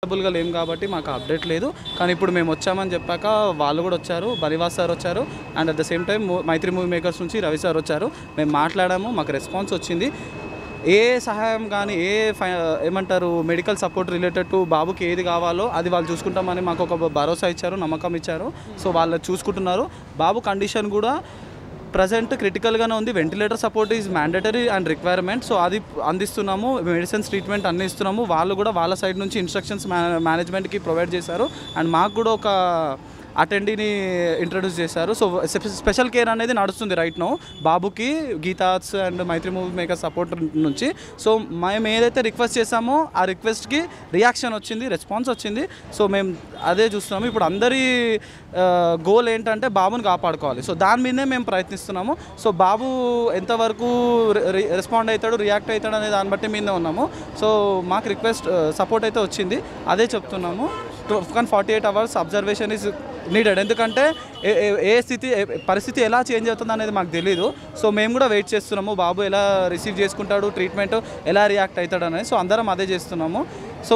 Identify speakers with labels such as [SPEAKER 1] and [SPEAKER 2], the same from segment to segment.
[SPEAKER 1] అవైలబుల్గా లేము కాబట్టి మాకు అప్డేట్ లేదు. కానీ ఇప్పుడు మేము వచ్చామని చెప్పాక వాళ్ళు కూడా వచ్చారు, బనివాస్ సార్ వచ్చారు and at the same time Mythri movie makers నుంచి రవి సార్ వచ్చారు. మేము మాట్లాడాము, మాకు రెస్పాన్స్ వచ్చింది. ఏ సహాయం కానీ ఏమంటారు మెడికల్ సపోర్ట్ రిలేటెడ్ టు బాబుకి ఏది కావాలో అది వాళ్ళు చూసుకుంటామని మాకు ఒక భరోసా ఇచ్చారు, నమ్మకం ఇచ్చారు. సో వాళ్ళు చూసుకుంటున్నారు. బాబు కండిషన్ కూడా ప్రజెంట్ క్రిటికల్గానే ఉంది. Ventilator support is mandatory and requirement. So అది అందిస్తున్నాము, మెడిసిన్స్ ట్రీట్మెంట్ అన్ని ఇస్తున్నాము. వాళ్ళు కూడా వాళ్ళ సైడ్ నుంచి ఇన్స్ట్రక్షన్స్ మేనేజ్మెంట్కి ప్రొవైడ్ చేశారు అండ్ మాకు కూడా ఒక అటెండీని ఇంట్రడ్యూస్ చేశారు. సో స్పెషల్ కేర్ అనేది నడుస్తుంది రైట్ నౌ బాబుకి గీతాస్ and Mythri movie maker support నుంచి. సో మేము ఏదైతే రిక్వెస్ట్ చేసామో ఆ రిక్వెస్ట్కి రియాక్షన్ వచ్చింది, రెస్పాన్స్ వచ్చింది. సో మేము అదే చూస్తున్నాము. ఇప్పుడు అందరి గోల్ ఏంటంటే బాబుని కాపాడుకోవాలి. సో దాని మీదనే మేము ప్రయత్నిస్తున్నాము. సో బాబు ఎంతవరకు రెస్పాండ్ అవుతాడు, రియాక్ట్ అవుతాడు అనే దాన్ని బట్టి మీదే ఉన్నాము. సో మాకు రిక్వెస్ట్ సపోర్ట్ అయితే వచ్చింది, అదే చెప్తున్నాము. కానీ 48 hours అబ్జర్వేషన్ ఈజ్ నీడెడ్. ఎందుకంటే ఏ పరిస్థితి ఎలా చేంజ్ అవుతుంది అనేది మాకు తెలీదు. సో మేము కూడా వెయిట్ చేస్తున్నాము, బాబు ఎలా రిసీవ్ చేసుకుంటాడు, ట్రీట్మెంట్ ఎలా రియాక్ట్ అవుతాడు అనేది. సో అందరం అదే చేస్తున్నాము. సో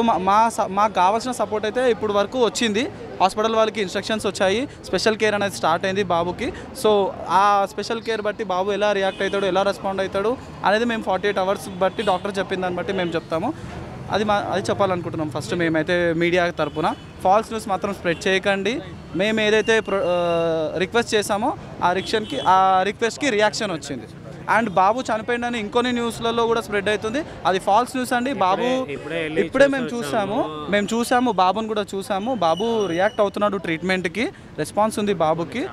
[SPEAKER 1] మాకు కావాల్సిన సపోర్ట్ అయితే ఇప్పుడు వరకు వచ్చింది. హాస్పిటల్ వాళ్ళకి ఇన్స్ట్రక్షన్స్ వచ్చాయి, స్పెషల్ కేర్ అనేది స్టార్ట్ అయింది బాబుకి. సో ఆ స్పెషల్ కేర్ బట్టి బాబు ఎలా రియాక్ట్ అవుతాడు, ఎలా రెస్పాండ్ అవుతాడు అనేది మేము 48 hours బట్టి డాక్టర్ చెప్పిన దాన్ని బట్టి మేము చెప్తాము. అది చెప్పాలనుకుంటున్నాం. ఫస్ట్ మేమైతే మీడియా తరపున ఫాల్స్ న్యూస్ మాత్రం స్ప్రెడ్ చేయకండి. మేము ఏదైతే రిక్వెస్ట్ చేసామో ఆ రిక్వెస్ట్కి రియాక్షన్ వచ్చింది. అండ్ బాబు చనిపోయిందని ఇంకొన్ని న్యూస్లలో కూడా స్ప్రెడ్ అవుతుంది, అది ఫాల్స్ న్యూస్ అండి. బాబు ఇప్పుడే మేము చూసాము బాబుని కూడా చూసాము. బాబు రియాక్ట్ అవుతున్నాడు, ట్రీట్మెంట్కి రెస్పాన్స్ ఉంది బాబుకి.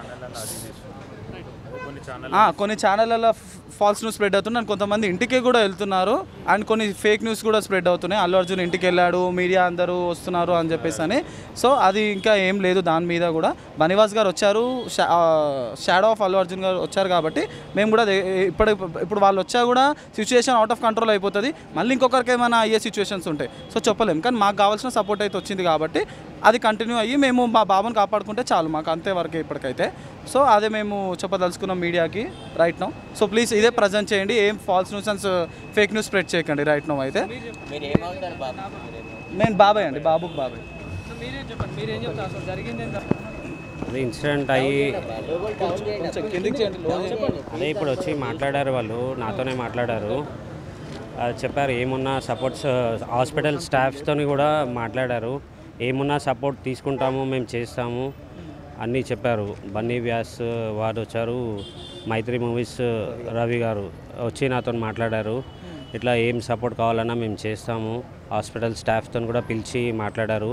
[SPEAKER 1] కొన్ని ఛానళ్ళలో ఫాల్స్ న్యూస్ స్ప్రెడ్ అవుతుంది అండ్ కొంతమంది ఇంటికి కూడా వెళ్తున్నారు అండ్ కొన్ని ఫేక్ న్యూస్ కూడా స్ప్రెడ్ అవుతున్నాయి. అల్లు అర్జున్ ఇంటికి వెళ్ళాడు, మీడియా అందరూ వస్తున్నారు అని చెప్పేసి అని. సో అది ఇంకా ఏం లేదు దాని మీద కూడా. బనివాస్ గారు వచ్చారు, షాడో ఆఫ్ అల్లు అర్జున్ గారు వచ్చారు కాబట్టి మేము కూడా ఇప్పుడు వాళ్ళు వచ్చా కూడా సిచ్యువేషన్ అవుట్ ఆఫ్ కంట్రోల్ అయిపోతుంది, మళ్ళీ ఇంకొకరికి ఏమైనా అయ్యే సిచ్యువేషన్స్ ఉంటాయి. సో చెప్పలేము, కానీ మాకు కావాల్సిన సపోర్ట్ అయితే వచ్చింది కాబట్టి అది కంటిన్యూ అయ్యి మేము మా బాబుని కాపాడుకుంటే చాలు, మాకు అంతేవరకు ఇప్పటికైతే. సో అదే మేము చెప్పదలుచుకున్నాం మీడియాకి రైట్ నౌ. సో ప్లీజ్ ఇదే ప్రజెంట్ చేయండి, ఏం false news and fake news spread చేయకండి రైట్ నౌ. అయితే నేను బాబాయ్ అండి, బాబుకి బాబాయ్.
[SPEAKER 2] అదే ఇన్సిడెంట్ అయ్యి అదే ఇప్పుడు వచ్చి మాట్లాడారు, వాళ్ళు నాతోనే మాట్లాడారు, చెప్పారు ఏమున్నా సపోర్ట్స్ హాస్పిటల్ స్టాఫ్స్తో కూడా మాట్లాడారు, ఏమున్నా సపోర్ట్ తీసుకుంటాము, మేము చేస్తాము అన్నీ చెప్పారు. బన్నీ వ్యాస్ వారు వచ్చారు, మైత్రి మూవీస్ రవి గారు వచ్చి నాతో మాట్లాడారు. ఇట్లా ఏం సపోర్ట్ కావాలన్నా మేము చేస్తాము, హాస్పిటల్ స్టాఫ్తో కూడా పిలిచి మాట్లాడారు.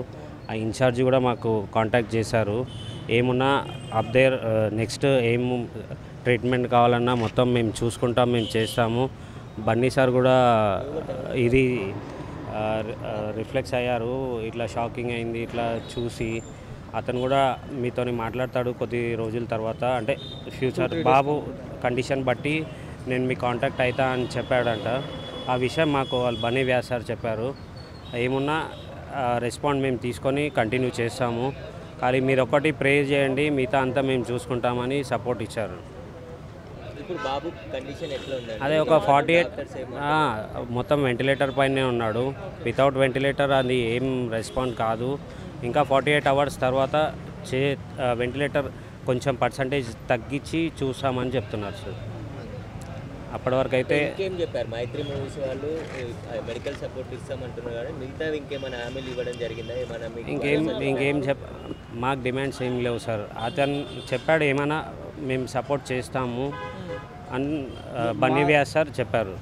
[SPEAKER 2] ఆ ఇన్ఛార్జ్ కూడా మాకు కాంటాక్ట్ చేశారు, ఏమున్నా అప్దేర్ నెక్స్ట్ ఏం ట్రీట్మెంట్ కావాలన్నా మొత్తం మేము చూసుకుంటాం, మేము చేస్తాము. బన్నీ సార్ కూడా ఇది రిఫ్లెక్స్ అయ్యారు, ఇట్లా షాకింగ్ అయింది ఇట్లా చూసి. అతను కూడా మీతో మాట్లాడతాడు కొద్ది రోజుల తర్వాత, అంటే ఫ్యూచర్ బాబు కండిషన్ బట్టి నేను మీ కాంటాక్ట్ అవుతా అని చెప్పాడంట. ఆ విషయం మాకు వాళ్ళు బన్నీ వ్యాస్ సార్ చెప్పారు. ఏమున్నా రెస్పాండ్ మేము తీసుకొని కంటిన్యూ చేస్తాము, కానీ మీరు ఒకటి ప్రే చేయండి, మిగతా అంతా మేము చూసుకుంటామని సపోర్ట్ ఇచ్చారు. అదే ఒక 48 మొత్తం వెంటిలేటర్ పైనే ఉన్నాడు, వితౌట్ వెంటిలేటర్ అది ఏం రెస్పాండ్ కాదు. ఇంకా 48 hours తర్వాత వెంటిలేటర్ కొంచెం పర్సంటేజ్ తగ్గించి చూస్తామని చెప్తున్నారు సార్. అప్పటి వరకు అయితే
[SPEAKER 3] చెప్పారు మైత్రి మూవీస్ వాళ్ళు మెడికల్ సపోర్ట్ ఇస్తామంటున్నారు, మిగతా ఇంకేమైనా హామీలు ఇవ్వడం జరిగిందా?
[SPEAKER 2] ఇంకేం మాకు డిమాండ్స్ ఏం లేవు సార్. అతను చెప్పాడు ఏమైనా మేము సపోర్ట్ చేస్తాము అని బన్నీ వ్యాస్ సార్ చెప్పారు.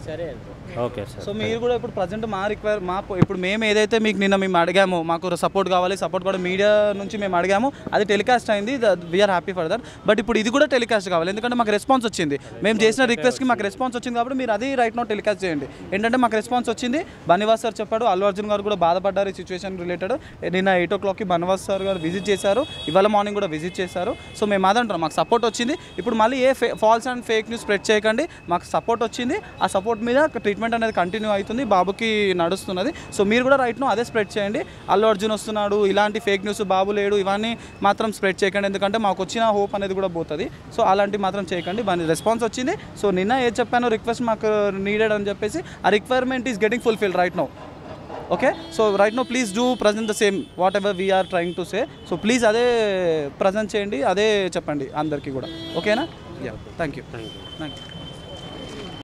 [SPEAKER 3] సరే అండి,
[SPEAKER 2] ఓకే సార్.
[SPEAKER 1] సో మీరు కూడా ఇప్పుడు ప్రజెంట్ ఇప్పుడు మేము ఏదైతే మీకు నిన్న మేము అడిగామో, మాకు సపోర్ట్ కావాలి, సపోర్ట్ కూడా మీడియా నుంచి మేము అడిగాము, అది టెలికాస్ట్ అయింది, we are happy for that. But ఇప్పుడు ఇది కూడా టెలికాస్ట్ కావాలి, ఎందుకంటే మాకు రెస్పాన్స్ వచ్చింది, మేము చేసిన రిక్వెస్ట్కి మాకు రెస్పాన్స్ వచ్చింది కాబట్టి మీరు అది రైట్ నౌ టెలికాస్ట్ చేయండి. ఏంటంటే మాకు రెస్పాన్స్ వచ్చింది, బనివాస్ సార్ చెప్పాడు, అల్లు అర్జున్ గారు కూడా బాధపడ్డారు ఈ సిచ్యువేషన్ రిలేటెడ్. నిన్న 8 o'clockకి బనివాస్ సార్ గారు విజిట్ చేశారు, ఇవాళ మార్నింగ్ కూడా విజిట్ చేశారు. సో మేము అదంటున్నాం, మాకు సపోర్ట్ వచ్చింది. ఇప్పుడు మళ్ళీ ఏ falls and fake news spread చేయకండి, మాకు సపోర్ట్ వచ్చింది, ఆ సపోర్ట్ సపోర్ట్ మీద ట్రీట్మెంట్ అనేది కంటిన్యూ అవుతుంది, బాబుకి నడుస్తున్నది. సో మీరు కూడా రైట్ నో అదే స్ప్రెడ్ చేయండి. అల్లు అర్జున్ వస్తున్నాడు, ఇలాంటి ఫేక్ న్యూస్, బాబు లేడు, ఇవన్నీ మాత్రం స్ప్రెడ్ చేయకండి. ఎందుకంటే మాకు వచ్చిన హోప్ అనేది కూడా పోతుంది. సో అలాంటివి మాత్రం చేయకండి. దాని రెస్పాన్స్ వచ్చింది. సో నిన్న ఏది చెప్పానో రిక్వెస్ట్ మాకు నీడెడ్ అని చెప్పేసి ఆ requirement is getting fulfil right now. Okay, so right now please do present the same whatever we are trying to say. So please అదే ప్రజెంట్ చేయండి, అదే చెప్పండి అందరికీ కూడా. ఓకేనా? Yeah, thank you.